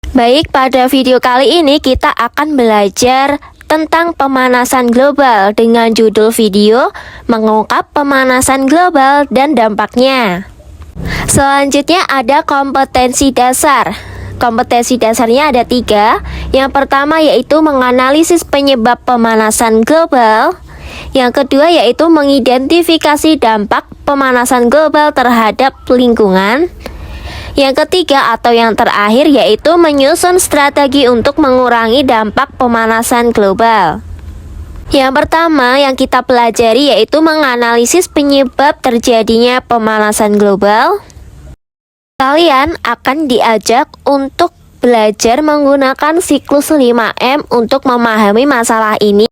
Baik, pada video kali ini kita akan belajar tentang pemanasan global dengan judul video mengungkap pemanasan global dan dampaknya. Selanjutnya ada kompetensi dasar. Kompetensi dasarnya ada 3. Yang pertama yaitu menganalisis penyebab pemanasan global. Yang kedua yaitu mengidentifikasi dampak pemanasan global terhadap lingkungan. Yang ketiga atau yang terakhir yaitu menyusun strategi untuk mengurangi dampak pemanasan global. Yang pertama yang kita pelajari yaitu menganalisis penyebab terjadinya pemanasan global. Kalian akan diajak untuk belajar menggunakan siklus 5M untuk memahami masalah ini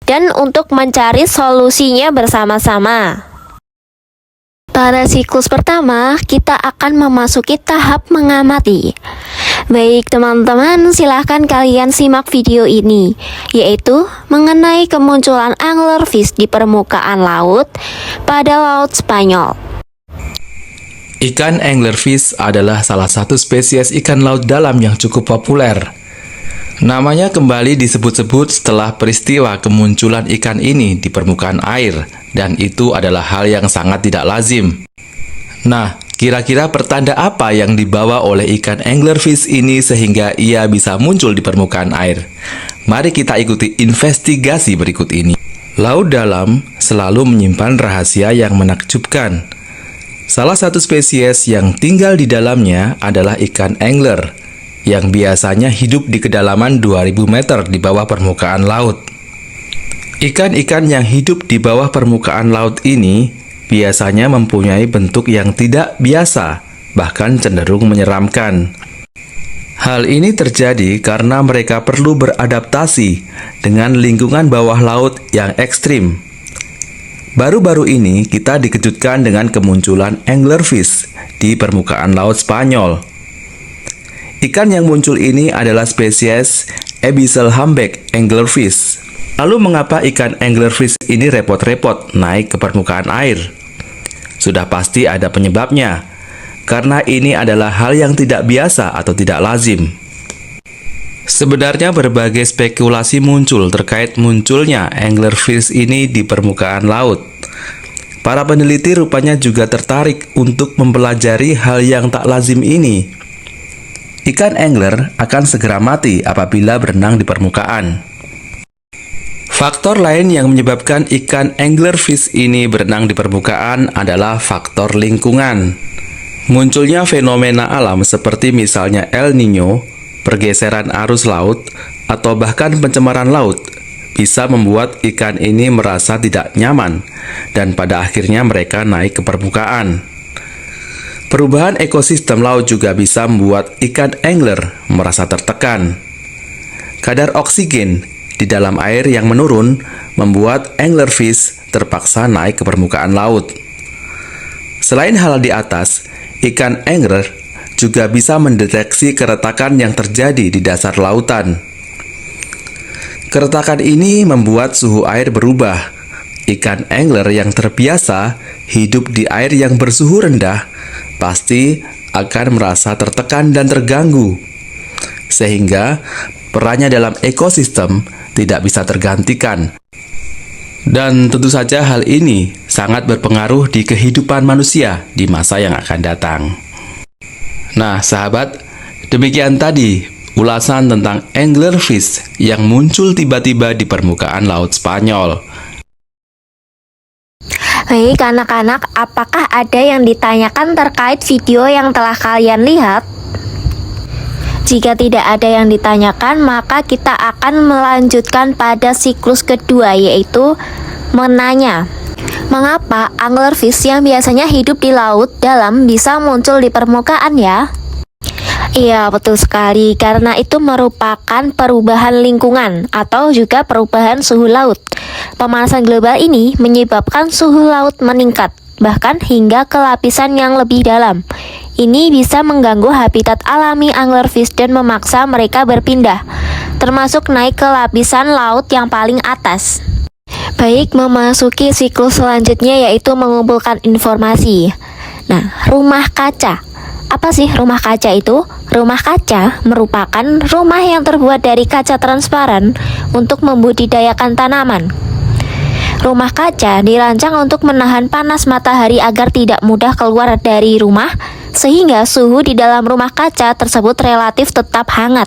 dan untuk mencari solusinya bersama-sama. Pada siklus pertama, kita akan memasuki tahap mengamati. Baik teman-teman, silahkan kalian simak video ini, yaitu mengenai kemunculan anglerfish di permukaan laut pada Laut Spanyol. Ikan anglerfish adalah salah satu spesies ikan laut dalam yang cukup populer. Namanya kembali disebut-sebut setelah peristiwa kemunculan ikan ini di permukaan air, dan itu adalah hal yang sangat tidak lazim. Nah, kira-kira pertanda apa yang dibawa oleh ikan anglerfish ini sehingga ia bisa muncul di permukaan air? Mari kita ikuti investigasi berikut ini. Laut dalam selalu menyimpan rahasia yang menakjubkan. Salah satu spesies yang tinggal di dalamnya adalah ikan angler, yang biasanya hidup di kedalaman 2000 meter di bawah permukaan laut. Ikan-ikan yang hidup di bawah permukaan laut ini biasanya mempunyai bentuk yang tidak biasa, bahkan cenderung menyeramkan. Hal ini terjadi karena mereka perlu beradaptasi dengan lingkungan bawah laut yang ekstrim. Baru-baru ini kita dikejutkan dengan kemunculan anglerfish di permukaan laut Spanyol. Ikan yang muncul ini adalah spesies Abyssal humpback anglerfish. Lalu mengapa ikan anglerfish ini repot-repot naik ke permukaan air? Sudah pasti ada penyebabnya, karena ini adalah hal yang tidak biasa atau tidak lazim. Sebenarnya berbagai spekulasi muncul terkait munculnya anglerfish ini di permukaan laut. Para peneliti rupanya juga tertarik untuk mempelajari hal yang tak lazim ini. Ikan angler akan segera mati apabila berenang di permukaan. Faktor lain yang menyebabkan ikan anglerfish ini berenang di permukaan adalah faktor lingkungan. Munculnya fenomena alam seperti misalnya El Niño, pergeseran arus laut, atau bahkan pencemaran laut bisa membuat ikan ini merasa tidak nyaman dan pada akhirnya mereka naik ke permukaan. Perubahan ekosistem laut juga bisa membuat ikan angler merasa tertekan. Kadar oksigen di dalam air yang menurun membuat anglerfish terpaksa naik ke permukaan laut. Selain hal di atas, ikan angler juga bisa mendeteksi keretakan yang terjadi di dasar lautan. Keretakan ini membuat suhu air berubah. Ikan angler yang terbiasa hidup di air yang bersuhu rendah pasti akan merasa tertekan dan terganggu, sehingga perannya dalam ekosistem tidak bisa tergantikan. Dan tentu saja hal ini sangat berpengaruh di kehidupan manusia di masa yang akan datang. Nah sahabat, demikian tadi ulasan tentang anglerfish yang muncul tiba-tiba di permukaan laut Spanyol. Baik anak-anak, apakah ada yang ditanyakan terkait video yang telah kalian lihat? Jika tidak ada yang ditanyakan, maka kita akan melanjutkan pada siklus kedua, yaitu menanya. Mengapa anglerfish yang biasanya hidup di laut dalam bisa muncul di permukaan ya? Iya, betul sekali, karena itu merupakan perubahan lingkungan atau juga perubahan suhu laut. Pemanasan global ini menyebabkan suhu laut meningkat, bahkan hingga ke lapisan yang lebih dalam. Ini bisa mengganggu habitat alami anglerfish dan memaksa mereka berpindah, termasuk naik ke lapisan laut yang paling atas. Baik, memasuki siklus selanjutnya yaitu mengumpulkan informasi. Nah, rumah kaca Apa sih rumah kaca itu? Rumah kaca merupakan rumah yang terbuat dari kaca transparan untuk membudidayakan tanaman. Rumah kaca dirancang untuk menahan panas matahari agar tidak mudah keluar dari rumah, sehingga suhu di dalam rumah kaca tersebut relatif tetap hangat.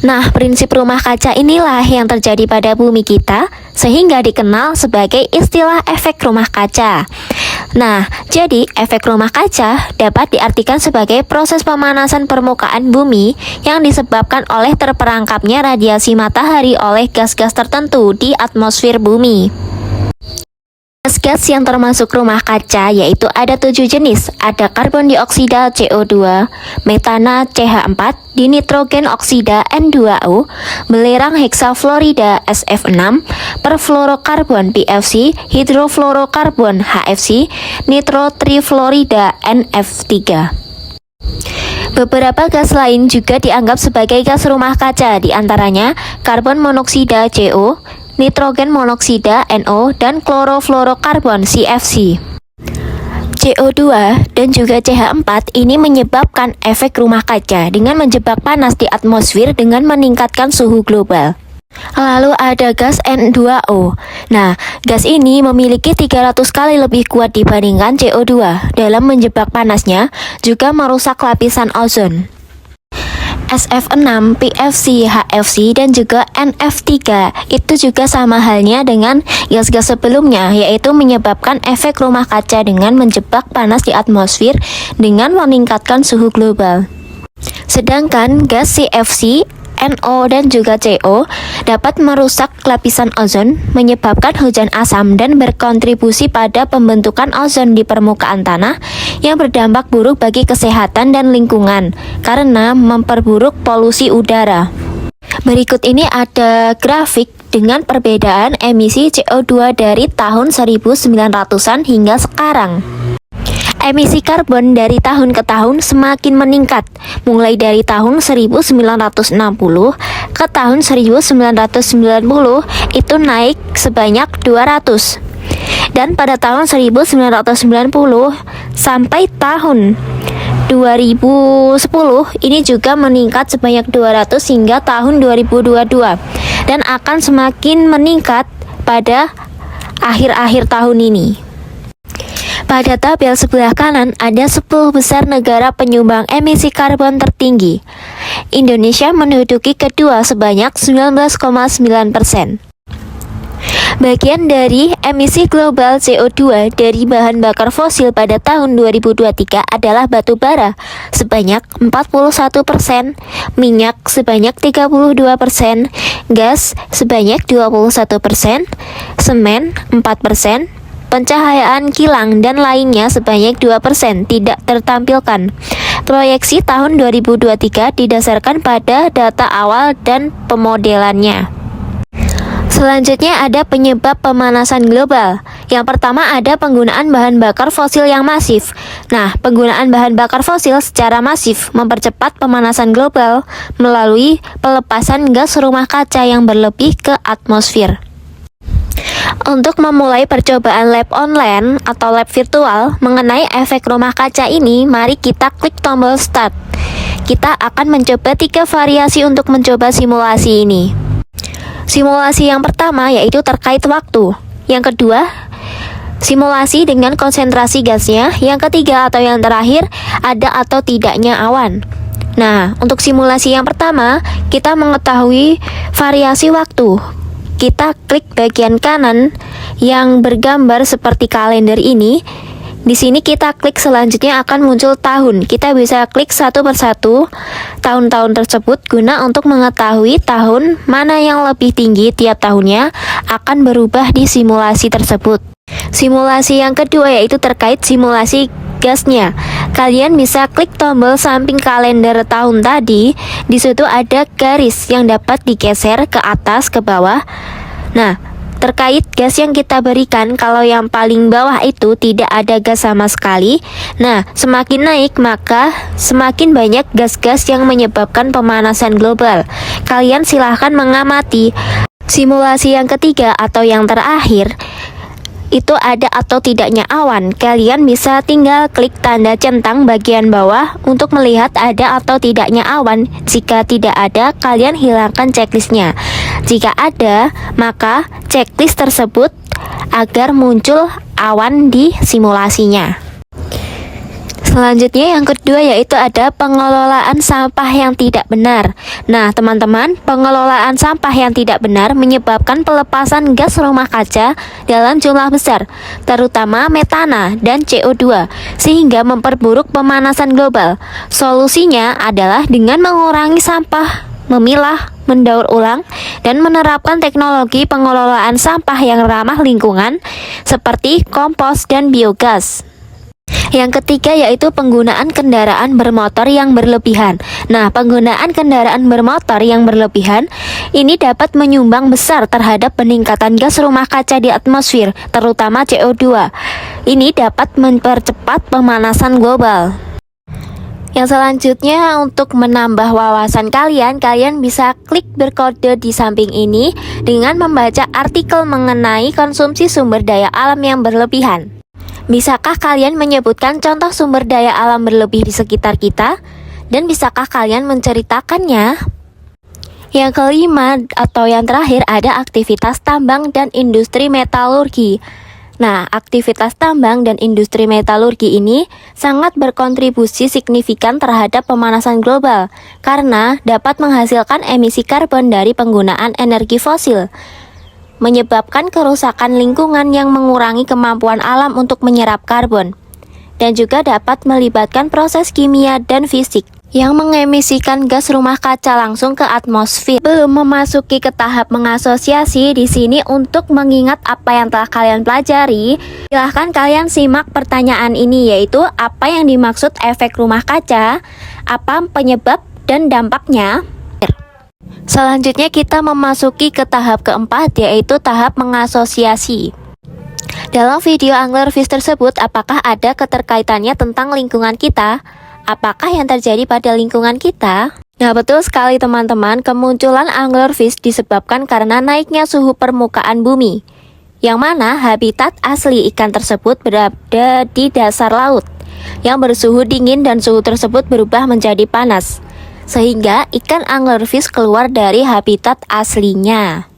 Nah, prinsip rumah kaca inilah yang terjadi pada bumi kita, sehingga dikenal sebagai istilah efek rumah kaca. Nah, jadi efek rumah kaca dapat diartikan sebagai proses pemanasan permukaan bumi yang disebabkan oleh terperangkapnya radiasi matahari oleh gas-gas tertentu di atmosfer bumi. Gas-gas yang termasuk rumah kaca yaitu ada 7 jenis. Ada karbon dioksida CO2, metana CH4, dinitrogen oksida N2O, belerang heksafluorida SF6, perfluorokarbon PFC, hidrofluorokarbon HFC, nitrotrifluorida NF3. Beberapa gas lain juga dianggap sebagai gas rumah kaca, diantaranya karbon monoksida CO, nitrogen monoksida NO, dan klorofluorokarbon CFC. CO2 dan juga CH4 ini menyebabkan efek rumah kaca dengan menjebak panas di atmosfer dengan meningkatkan suhu global. Lalu ada gas N2O. Nah, gas ini memiliki 300 kali lebih kuat dibandingkan CO2 dalam menjebak panasnya, juga merusak lapisan ozon. SF6, PFC, HFC, dan juga NF3 itu juga sama halnya dengan gas-gas sebelumnya, yaitu menyebabkan efek rumah kaca dengan menjebak panas di atmosfer dengan meningkatkan suhu global. Sedangkan gas CFC, NO, dan juga CO dapat merusak lapisan ozon, menyebabkan hujan asam, dan berkontribusi pada pembentukan ozon di permukaan tanah yang berdampak buruk bagi kesehatan dan lingkungan karena memperburuk polusi udara. Berikut ini ada grafik dengan perbedaan emisi CO2 dari tahun 1900-an hingga sekarang. Emisi karbon dari tahun ke tahun semakin meningkat, mulai dari tahun 1960 ke tahun 1990 itu naik sebanyak 200. Dan pada tahun 1990 sampai tahun 2010 ini juga meningkat sebanyak 200 hingga tahun 2022 dan akan semakin meningkat pada akhir-akhir tahun ini. Pada tabel sebelah kanan ada 10 besar negara penyumbang emisi karbon tertinggi. Indonesia menduduki kedua sebanyak 19,9%. Bagian dari emisi global CO2 dari bahan bakar fosil pada tahun 2023 adalah batu bara sebanyak 41%, minyak sebanyak 32%, gas sebanyak 21%, semen 4%, pencahayaan kilang dan lainnya sebanyak 2% tidak tertampilkan. Proyeksi tahun 2023 didasarkan pada data awal dan pemodelannya. Selanjutnya ada penyebab pemanasan global. Yang pertama ada penggunaan bahan bakar fosil yang masif. Nah, penggunaan bahan bakar fosil secara masif mempercepat pemanasan global melalui pelepasan gas rumah kaca yang berlebih ke atmosfer. Untuk memulai percobaan lab online atau lab virtual mengenai efek rumah kaca ini, mari kita klik tombol start. Kita akan mencoba 3 variasi untuk mencoba simulasi ini. Simulasi yang pertama yaitu terkait waktu. Yang kedua, simulasi dengan konsentrasi gasnya. Yang ketiga atau yang terakhir, ada atau tidaknya awan. Nah, untuk simulasi yang pertama, kita mengetahui variasi waktu. Kita klik bagian kanan yang bergambar seperti kalender ini. Di sini kita klik selanjutnya akan muncul tahun. Kita bisa klik satu persatu tahun-tahun tersebut guna untuk mengetahui tahun mana yang lebih tinggi tiap tahunnya akan berubah di simulasi tersebut. Simulasi yang kedua yaitu terkait simulasi gasnya. Kalian bisa klik tombol samping kalender tahun tadi. Di situ ada garis yang dapat digeser ke atas ke bawah. Nah, terkait gas yang kita berikan, kalau yang paling bawah itu tidak ada gas sama sekali. Nah, semakin naik maka semakin banyak gas-gas yang menyebabkan pemanasan global. Kalian silahkan mengamati. Simulasi yang ketiga atau yang terakhir itu ada atau tidaknya awan, kalian bisa tinggal klik tanda centang bagian bawah untuk melihat ada atau tidaknya awan. Jika tidak ada, kalian hilangkan checklistnya. Jika ada, maka checklist tersebut agar muncul awan di simulasinya. Selanjutnya yang kedua yaitu ada pengelolaan sampah yang tidak benar. Nah teman-teman, pengelolaan sampah yang tidak benar menyebabkan pelepasan gas rumah kaca dalam jumlah besar, terutama metana dan CO2, sehingga memperburuk pemanasan global. Solusinya adalah dengan mengurangi sampah, memilah, mendaur ulang, dan menerapkan teknologi pengelolaan sampah yang ramah lingkungan seperti kompos dan biogas. Yang ketiga yaitu penggunaan kendaraan bermotor yang berlebihan. Nah, penggunaan kendaraan bermotor yang berlebihan ini dapat menyumbang besar terhadap peningkatan gas rumah kaca di atmosfer, terutama CO2. Ini dapat mempercepat pemanasan global. Yang selanjutnya, untuk menambah wawasan kalian bisa klik berkode di samping ini dengan membaca artikel mengenai konsumsi sumber daya alam yang berlebihan. Bisakah kalian menyebutkan contoh sumber daya alam berlebih di sekitar kita? Dan bisakah kalian menceritakannya? Yang kelima atau yang terakhir ada aktivitas tambang dan industri metalurgi. Nah, aktivitas tambang dan industri metalurgi ini sangat berkontribusi signifikan terhadap pemanasan global karena dapat menghasilkan emisi karbon dari penggunaan energi fosil, menyebabkan kerusakan lingkungan yang mengurangi kemampuan alam untuk menyerap karbon, dan juga dapat melibatkan proses kimia dan fisik yang mengemisikan gas rumah kaca langsung ke atmosfer. Belum memasuki ke tahap mengasosiasi di sini, untuk mengingat apa yang telah kalian pelajari, silahkan kalian simak pertanyaan ini, yaitu apa yang dimaksud efek rumah kaca, apa penyebab dan dampaknya. Selanjutnya kita memasuki ke tahap keempat, yaitu tahap mengasosiasi. Dalam video Anglerfish tersebut, apakah ada keterkaitannya tentang lingkungan kita? Apakah yang terjadi pada lingkungan kita? Nah, betul sekali teman-teman, kemunculan anglerfish disebabkan karena naiknya suhu permukaan bumi, yang mana habitat asli ikan tersebut berada di dasar laut, yang bersuhu dingin dan suhu tersebut berubah menjadi panas, sehingga ikan anglerfish keluar dari habitat aslinya.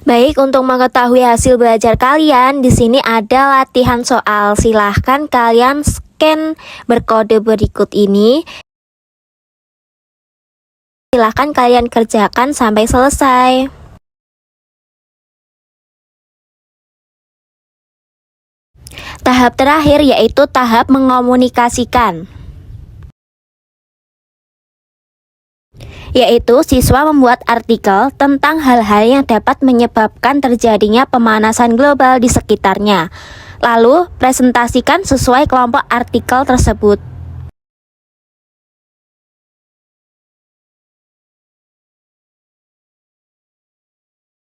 Baik, untuk mengetahui hasil belajar kalian, di sini ada latihan soal. Silahkan kalian scan berkode berikut ini. Silahkan kalian kerjakan sampai selesai. Tahap terakhir yaitu tahap mengomunikasikan, yaitu siswa membuat artikel tentang hal-hal yang dapat menyebabkan terjadinya pemanasan global di sekitarnya. Lalu presentasikan sesuai kelompok artikel tersebut.